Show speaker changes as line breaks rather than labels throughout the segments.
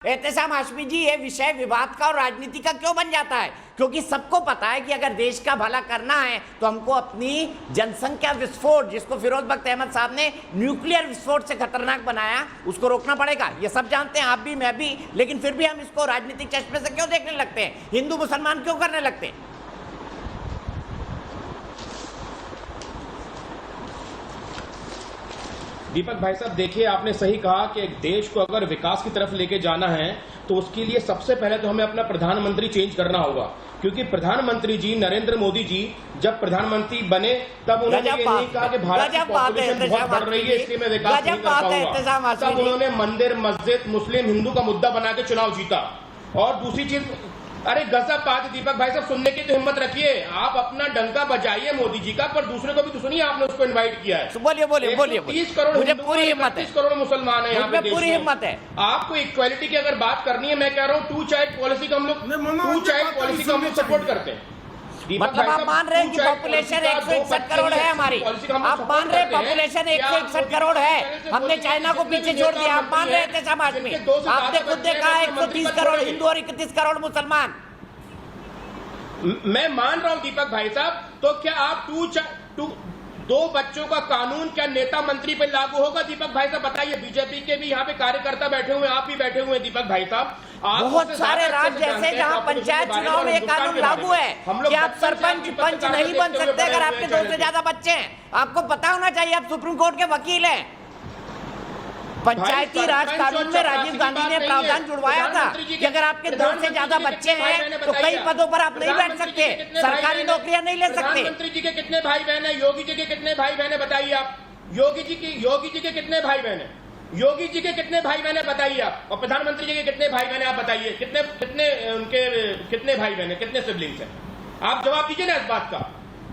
एहतेशाम हाशमी जी, ये विषय विवाद का और राजनीति का क्यों बन जाता है? क्योंकि सबको पता है कि अगर देश का भला करना है तो हमको अपनी जनसंख्या विस्फोट, जिसको फिरोज बख्त अहमद साहब ने न्यूक्लियर विस्फोट से खतरनाक बनाया, उसको रोकना पड़ेगा। ये सब जानते हैं, आप भी मैं भी, लेकिन फिर भी हम इसको राजनीतिक चश्मे से क्यों देखने लगते हैं? हिंदू मुसलमान क्यों करने लगते हैं?
दीपक भाई साहब, देखिए, आपने सही कहा कि एक देश को अगर विकास की तरफ लेके जाना है तो उसके लिए सबसे पहले तो हमें अपना प्रधानमंत्री चेंज करना होगा। क्योंकि प्रधानमंत्री जी नरेंद्र मोदी जी जब प्रधानमंत्री बने तब उन्होंने ये नहीं कहा कि भारत की पॉपुलेशन बहुत बढ़ रही है इसलिए मैं विकास नहीं कर पाऊंगा। तब उन्होंने मंदिर, मस्जिद, मुस्लिम, हिंदू का मुद्दा बना के चुनाव जीता। और दूसरी चीज, अरे गजब बात है दीपक भाई साहब, सुनने की तो हिम्मत रखिए। आप अपना डंका बजाइए मोदी जी का, पर दूसरे को भी तो सुनिए। आपने उसको इनवाइट किया है।
बोलिए बोलिए बोलिए।
30 करोड़
मुझे पूरी हिम्मत है,
30 करोड़ मुसलमान है यहाँ पे,
पूरी हिम्मत है।
आपको इक्वालिटी की अगर बात करनी है, मैं कह रहा हूँ टू चाइल्ड पॉलिसी का हम लोग सपोर्ट करते हैं।
मतलब आप मान रहे हैं कि पॉपुलेशन 161 करोड़ है हमारी, आप मान रहे हैं पॉपुलेशन 161 करोड़ है, हमने चाइना को पीछे छोड़ दिया, आप मान रहे थे समाज में? आपने खुद देखा 130 करोड़ हिंदू और 31 करोड़ मुसलमान।
मैं मान रहा हूं दीपक भाई साहब, तो क्या आप दो बच्चों का कानून क्या नेता मंत्री पे लागू होगा? दीपक भाई साहब बताइए। बीजेपी के भी यहाँ पे कार्यकर्ता बैठे हुए हैं, आप भी बैठे हुए हैं दीपक भाई साहब।
बहुत सारे राज्य ऐसे जहाँ पंचायत चुनाव में ये कानून लागू है कि आप सरपंच पंच नहीं बन सकते अगर आपके 2 से ज्यादा बच्चे हैं। आपको पता होना चाहिए, आप सुप्रीम कोर्ट के वकील हैं। पंचायती राज कानून में राजीव गांधी ने प्रावधान जुड़वाया था कि अगर आपके 2 से ज्यादा बच्चे हैं तो कई पदों पर आप नहीं बैठ सकते, सरकारी नौकरियां नहीं ले सकते।
प्रधानमंत्री जी के कितने भाई बहन है? योगी जी के कितने भाई बहन है बताइए आप। योगी जी के कितने भाई बहन है? योगी जी के कितने भाई बहन है बताइए आप। और प्रधानमंत्री जी के कितने भाई बहन है आप बताइए। कितने भाई बहन है, कितने सिबलिंग्स हैं? आप जवाब दीजिए ना इस बात का।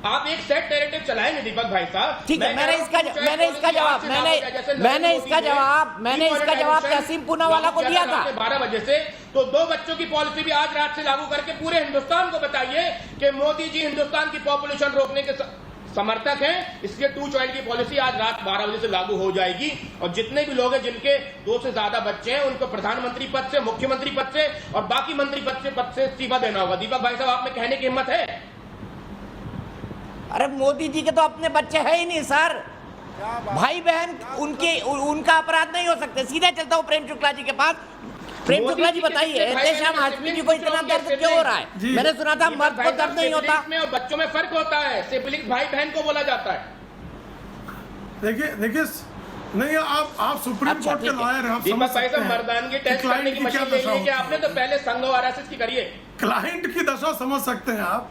आप एक सेट नैरेटिव चलाएंगे दीपक भाई साहब।
ठीक है, मैंने इसका जवाब तहसीन पूनावाला को दिया था
12 बजे से। तो 2 बच्चों की पॉलिसी भी आज रात से लागू करके पूरे हिंदुस्तान को बताइए कि मोदी जी हिंदुस्तान की पॉपुलेशन रोकने के समर्थक हैं, इसलिए 2 चाइल्ड की पॉलिसी आज रात 12 बजे से लागू हो जाएगी। और जितने भी लोग हैं जिनके 2 से ज्यादा बच्चे हैं उनको प्रधानमंत्री पद से, मुख्यमंत्री पद से और बाकी मंत्री पद से इस्तीफा देना होगा। दीपक भाई साहब, आप में कहने की हिम्मत है?
अरे मोदी जी के तो अपने बच्चे है ही नहीं सर, भाई बहन उनका अपराध नहीं हो सकते। सीधे चलता हूँ प्रेम शुक्ला जी के पास। प्रेम शुक्ला जी बताइए, एहतेशाम हाशमी जी को इतना दर्द क्यों हो रहा है? मैंने सुना था मर्द को दर्द नहीं होता
और बच्चों में फर्क होता है। सिबलिंग भाई बहन को बोला जाता है।
देखिए नहीं, आप सुप्रीम कोर्ट के लॉयर हैं, आप समझ सकते हैं
मर्दानगी टेस्ट करने की मशीन यही है कि आपने तो पहले संघ और आरएसएस की करिए।
क्लाइंट की दशा समझ सकते हैं आप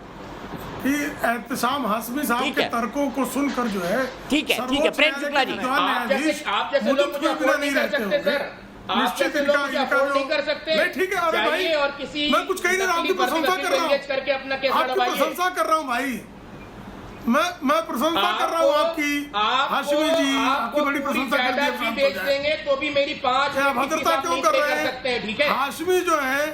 कि एहतेशाम हाशमी साहब के तर्कों को सुनकर जो है,
ठीक है प्रेम शुक्ला जी,
आप जैसे लोग मुझे अफोर्ड नहीं कर सकते सर।
निश्चित इनका
नहीं कर सकते।
ठीक है, अरे भाई,
और किसी
मैं कुछ कहीं नहीं रहा, आपकी प्रशंसा कर रहा हूँ,
करके अपना केस
आपकी प्रशंसा कर रहा हूँ भाई, मैं प्रशंसा कर रहा हूँ आपकी। हाशमी जी आपकी बड़ी प्रशंसा कर दी,
बेच देंगे तो भी मेरी 5
अभद्रता क्यों कर रहे हैं?
ठीक है,
हाशमी जो है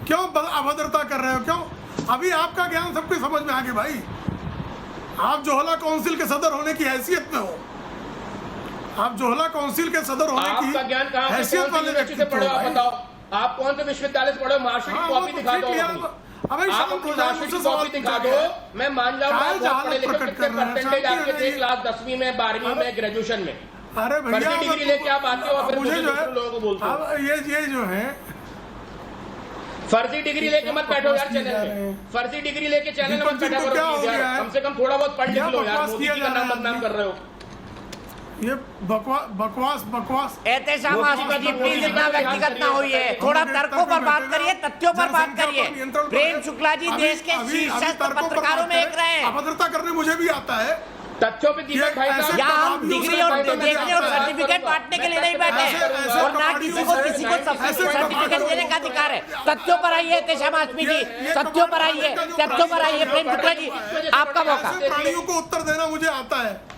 क्यों अभद्रता कर रहे हो? क्यों? अभी आपका ज्ञान सबको समझ में आ गया भाई। आप जोहला काउंसिल के सदर होने की हैसियत में हो, आप जोहला काउंसिल के सदर होने की
ज्ञान कहाँ
हैसियत वाले व्यक्ति से
पढ़े? आप बताओ, आप कौन से विश्वविद्यालय से पढ़े? महाराष्ट्र की कॉपी दिखा दो, कॉपी दिखा दो। मैं मान जाऊंगा कितने परसेंटेज आपके थे क्लास 10वीं में, 12वीं में, ग्रेजुएशन में।
अरे भैया
डिग्री लेके आप आते हो, फिर मुझे जो है लोगों को बोलते हो
ये जो है
फर्जी डिग्री लेके मत बैठो यार चैनल में। फर्जी डिग्री लेके चैनल में मत बैठा करो यार। कम से कम थोड़ा बहुत पढ़ लिख लो यार। मोदी जी का नाम बदनाम कर रहे हो।
ये बकवास।
एहतेशाम हाशमी जी प्लीज इतना व्यक्तिगत ना होइए, थोड़ा तर्कों पर बात करिए, तथ्यों पर बात करिए। प्रेम शुक्ला जी देश के शीर्षस्थ पत्रकारों में एक रहे हैं।
अभद्रता करने मुझे भी आता है।
तथ्यों पे दीपक भाई साहब,
यहाँ हम डिग्री और देखने और सर्टिफिकेट बांटने के लिए नहीं बैठे और ना किसी को सर्टिफिकेट देने का अधिकार है। तथ्यों पर आइए एहतेशाम हाशमी जी, तथ्यों पर आइए प्रेम शुक्ला जी, आपका मौका।
प्राणियों को उत्तर देना मुझे आता है।